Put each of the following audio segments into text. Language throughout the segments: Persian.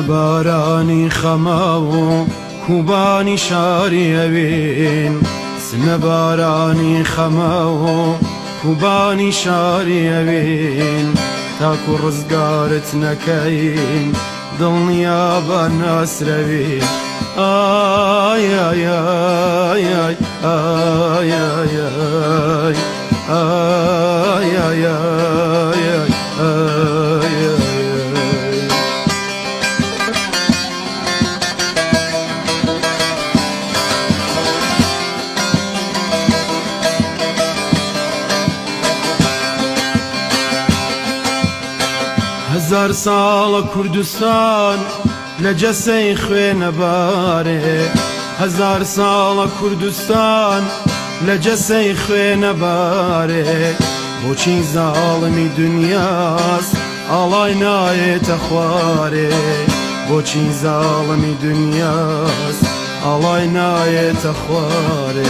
بارانی خماو کوبانی شاری اوین سن بارانی خماو کوبانی شاری اوین تاکو رزگارت نکین دنیا با ناس روین آی آی آی آی آی آی آی آی آی آی هزار سال کردستان لجسه خوین باره هزار سال کردستان لجسه خوین باره بوچی ظالمی دنیاست آلای نایت خواره بوچی ظالمی دنیاست آلای نایت خواره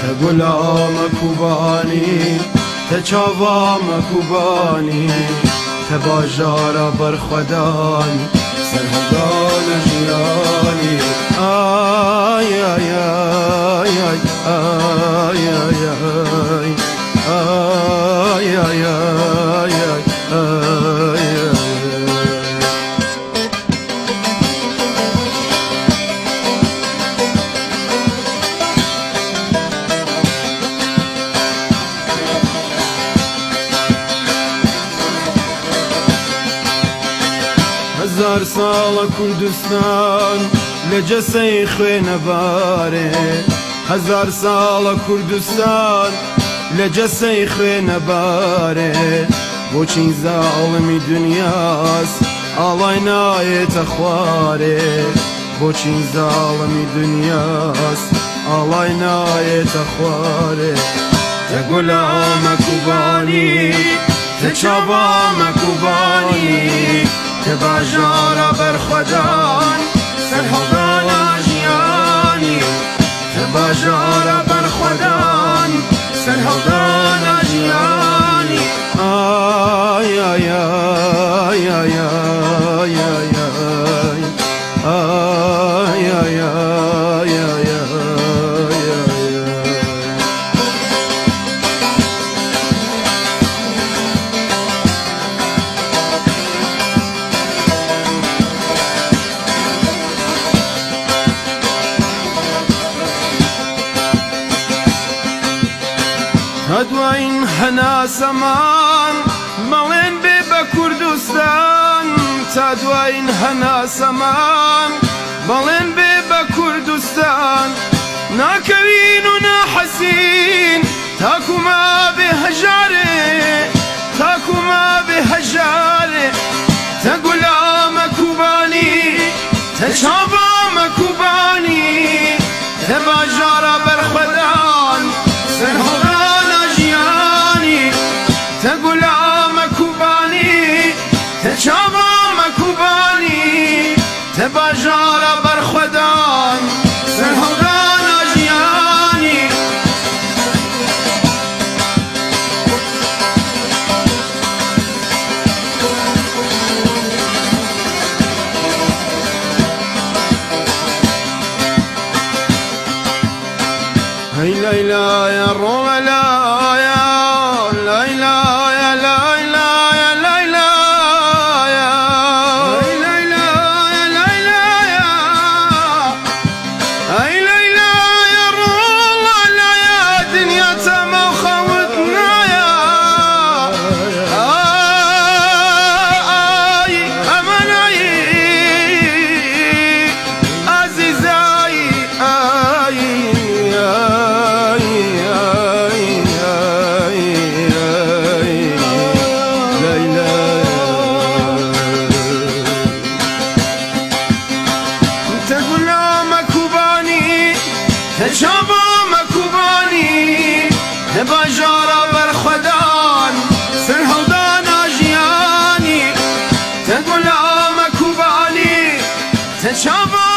تگلام کوبانی تچاوام کوبانی تباجارا برخدان سرهدان جیانی آی آی آی آی آی آی آی آی آی آی هزار سال کردستان لجسه خوین باره هزار سال کردستان لجسه خوین باره بوچین ظالمی دنیاست آلای نایت خواره بوچین ظالمی دنیاست آلای نایت خواره تگلام کوبانی تچابام کوبانی تباجارا برخدان سرهدان جیانی تباجارا برخدان سرهدان جیانی آی آی آی آی آی آی آی آی آی هدوين هنا سمان مالين بيبا كردستان تدوين هنا سمان مالين بيبا كردستان ناكوين وناحسين تاكو ما بهجاري تاكو ما بهجاري تقول مكوباني تشابا مكوباني تباجارا برخدان سرهدان تقول مكوباني تشابا مكوباني تباجارا برخدان سرهدان جياني شبا